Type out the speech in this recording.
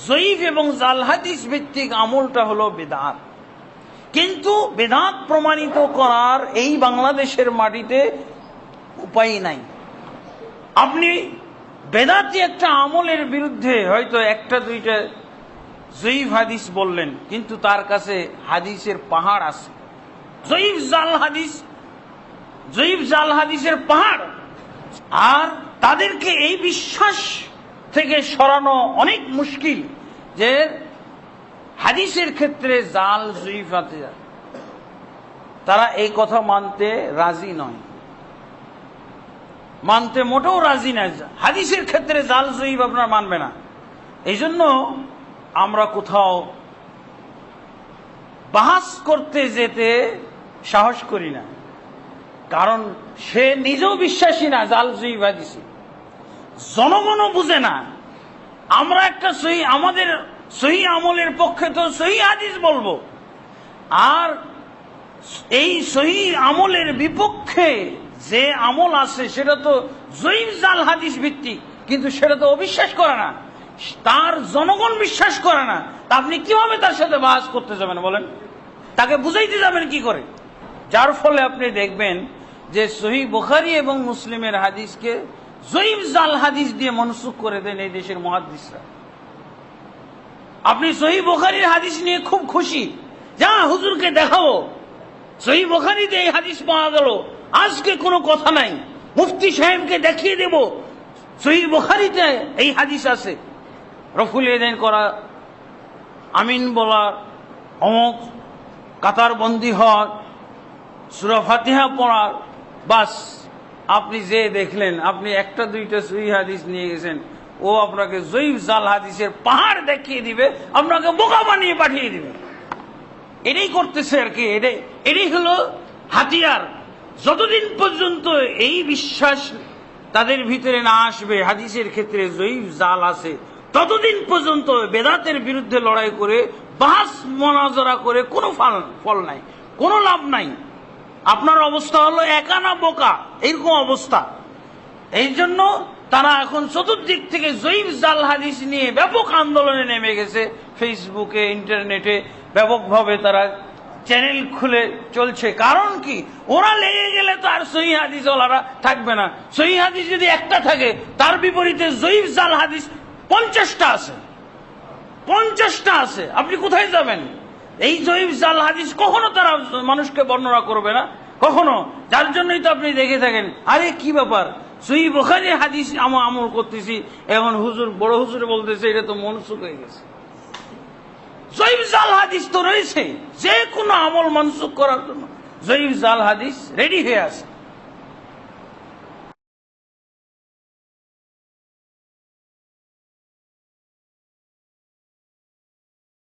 জয়ীফ এবং জাল হাদিস ভিত্তিক আমলটা হলো বেদাত। কিন্তু বেদাত প্রমাণিত করার এই বাংলাদেশের মাটিতে উপায় নাই। আপনি বেদাতি একটা আমলের বিরুদ্ধে হয়তো একটা দুইটা জয়ীফ হাদিস বললেন, কিন্তু তার কাছে হাদিসের পাহাড় আছে। জয়ীফ জাল হাদিসের পাহাড়। আর তাদেরকে এই বিশ্বাস থেকে সরানো অনেক মুশকিল যে হাদিসের ক্ষেত্রে জাল জয়ীফ আছে, তারা এই কথা মানতে রাজি নয়, মানতে মোটেও রাজি নয়। হাদিসের ক্ষেত্রে জাল জয়ীফ আপনার মানবে না। এই জন্য আমরা কোথাও বাহাস করতে যেতে সাহস করি না, কারণ সে নিজেও বিশ্বাসী না জাল জয়ীফ হাদিসে, জনগণও বুঝে না। আমরা একটা আমাদের সহি আমলের পক্ষে তো সহি হাদিস বলবো, আর এই সহি আমলের বিপক্ষে যে আমল আছে সেটা তো জয়ীফ জাল হাদিস ভিত্তিক, কিন্তু সেটা তো অবিশ্বাস করে না, তার জনগণ বিশ্বাস করে না। তা আপনি কিভাবে তার সাথে বাহাস করতে যাবেন বলেন? তাকে বুঝাইতে যাবেন কি করে? যার ফলে আপনি দেখবেন যে সহি বুখারী এবং মুসলিমের হাদিসকে জয়ীফ জাল হাদিস দিয়ে মনসুখ করে দেন এই দেশের মুহাদ্দিসরা। আপনি সহি বুখারীর হাদিস নিয়ে খুব খুশি, যা হুজুরকে দেখাবো সহি বুখারীতে এই হাদিস পাওয়া গেল, আজকে কোনো কথা নাই, মুফতি সাহেবকে দেখিয়ে দেব সহি বুখারীতে এই হাদিস আছে। রফুল ইয়াদাইন করা, আমিন বলা, অমুক কাতার বন্দী হওয়ার, সূরা ফাতিহা পড়ার, বাস আপনি যে দেখলেন আপনি একটা দুইটা সহিহ হাদিস নিয়ে গেছেন, ও আপনাকে জয়ীফ জাল হাদিসের পাহাড় দেখিয়ে দিবে, আপনাকে বোকা বানিয়ে পাঠিয়ে দিবে। এটাই করতেছে আর কি। এটাই হলো হাতিয়ার। যতদিন পর্যন্ত এই বিশ্বাস তাদের ভিতরে না আসবে হাদিসের ক্ষেত্রে জয়ীফ জাল আছে, ততদিন পর্যন্ত বেদাতের বিরুদ্ধে লড়াই করে বাহাস মোনাজারা করে কোনো ফল নাই, কোনো লাভ নাই। আপনার অবস্থা হলো একা না বোকা, এইরকম অবস্থা। এই জন্য তারা এখন চতুর্দিক থেকে জয়ীফ জাল হাদিস নিয়ে ব্যাপক আন্দোলনে নেমে গেছে। ফেসবুকে, ইন্টারনেটে ব্যাপকভাবে তারা চ্যানেল খুলে চলছে। কারণ কি? ওরা লেগে গেলে তো আর সহিহ হাদিস ওয়ালারা থাকবে না। সহিহ হাদিস যদি একটা থাকে, তার বিপরীতে জয়ীফ জাল হাদিস 50টা আছে, 50টা আছে। আপনি কোথায় যাবেন? এই জয়ীফ জাল হাদিস কখনো তারা মানুষকে বর্ণনা করবে না, কখনো। যার জন্যই তো আপনি দেখে থাকেন, আরে কি ব্যাপার, সহিহ বুখারীর হাদিস আমল করতেছি, এখন হুজুর বড় হুজুর বলতেছে এটা তো মনসুখ হয়ে গেছে। জয়ীফ জাল হাদিস তো রয়েছে, যে কোনো আমল মনসুখ করার জন্য জয়ীফ জাল হাদিস রেডি হয়ে আছে।